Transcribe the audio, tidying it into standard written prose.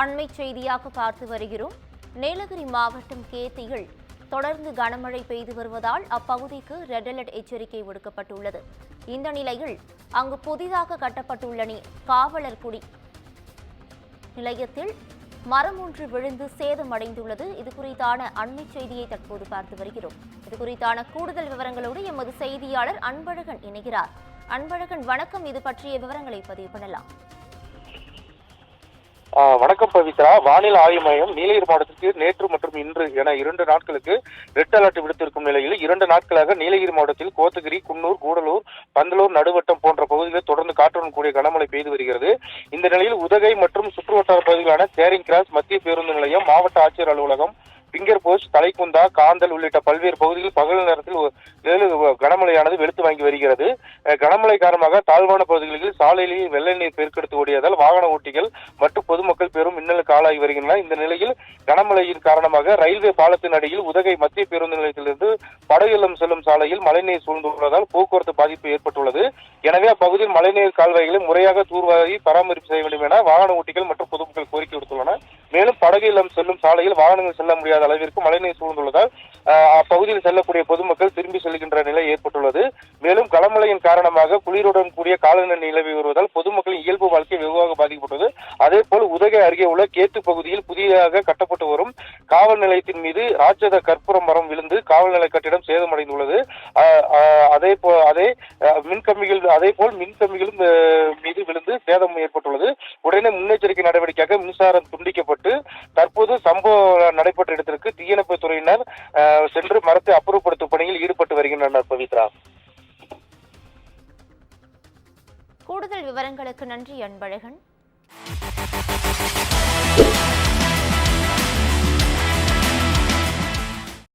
அண்மை செய்தியாக பார்த்து வருகிறோம். நீலகிரி மாவட்டம் கேத்தியில் தொடர்ந்து கனமழை பெய்து வருவதால் அப்பகுதிக்கு ரெட் அலர்ட் எச்சரிக்கை விடுக்கப்பட்டுள்ளது. இந்த நிலையில் அங்கு புதிதாக கட்டப்பட்டுள்ள காவலர் குடி நிலையத்தில் மரம் ஒன்று விழுந்து சேதமடைந்துள்ளது. இது குறித்தான அண்மை செய்தியை தற்போது பார்த்து வருகிறோம். இது குறித்தான கூடுதல் விவரங்களோடு எமது செய்தியாளர் அன்பழகன் இணைகிறார். அன்பழகன், வணக்கம். இது பற்றிய விவரங்களை பதிவு பண்ணலாம். வணக்கம் பவித்ரா. வானிலை ஆய்வு மையம் நீலகிரி மாவட்டத்திற்கு நேற்று மற்றும் இன்று என 2 நாட்களுக்கு ரெட் அலர்ட் விடுத்திருக்கும் நிலையில் 2 நாட்களாக நீலகிரி மாவட்டத்தில் கோத்தகிரி, குன்னூர், கூடலூர், பந்தலூர், நடுவட்டம் போன்ற பகுதிகளில் தொடர்ந்து காற்றுடன் கூடிய கனமழை பெய்து வருகிறது. இந்த நிலையில் உதகை மற்றும் சுற்றுவட்டார பகுதிகளான சேரிங் கிராஸ், மத்திய பேருந்து நிலையம், மாவட்ட ஆட்சியர் அலுவலகம், பிங்கர் போஸ்ட், தலைக்குந்தா, காந்தல் உள்ளிட்ட பல்வேறு பகுதிகளில் பகல் நேரத்தில் கனமழையானது வெளுத்து வாங்கி வருகிறது. கனமழை காரணமாக தாழ்வான பகுதிகளில் சாலையில் வெள்ள நீர் பெருக்கெடுத்து ஓடியதால் வாகன ஓட்டிகள் மற்றும் பொதுமக்கள் பெரும் மின்னலுக்கு ஆளாகி வருகின்றனர். இந்த நிலையில் கனமழையின் காரணமாக ரயில்வே பாலத்தின் அடியில் உதகை மத்திய பேருந்து நிலையத்திலிருந்து படகுலம் செல்லும் சாலையில் மழைநீர் சூழ்ந்துள்ளதால் போக்குவரத்து பாதிப்பு ஏற்பட்டுள்ளது. எனவே அப்பகுதியில் மழைநீர் கால்வாய்களை முறையாக தூர்வாரி பராமரிப்பு செய்ய வேண்டும் என வாகன ஓட்டிகள் மற்றும் பொதுமக்கள் கோரிக்கை விடுத்துள்ளனர். மேலும் படகுலம் செல்லும் சாலையில் வாகனங்கள் செல்ல முடியாத அளவிற்கு மழைநீர் சூழ்ந்துள்ளதால் அப்பகுதியில் செல்லக்கூடிய பொதுமக்கள் திரும்பி செல்கின்ற நிலை ஏற்பட்டுள்ளது. மேலும் கனமழையின் காரணமாக குளிருடன் கூடிய காலநிலை நிலவி வருவதால் பொதுமக்களின் இயல்பு வாழ்க்கை வெகுவாக பாதிக்கப்பட்டது. அதேபோல் உதகை அருகே உள்ள கேத்து பகுதியில் புதிதாக கட்டப்பட்டு வரும் காவல் நிலையத்தின் மீது ராட்சத கற்பூர மரம் விழுந்து காவல் நிலைய கட்டிடம் சேதமடைந்துள்ளது. அதேபோல் மின்கம்பிகளும் மீது விழுந்து சேதம் ஏற்பட்டுள்ளது. உடனே முன்னெச்சரிக்கை நடவடிக்கையாக மின்சாரம் துண்டிக்கப்பட்டு தற்போது சம்பவம் நடைபெற்ற இடத்திற்கு தீயணைப்பு துறையினர் சென்று மரத்தை அப்புறப்படுத்தும் பணியில் ஈடுபட்டு வருகின்றனர். பவித்ரா, கூடுதல் விவரங்களுக்கு நன்றி அன்பழகன்.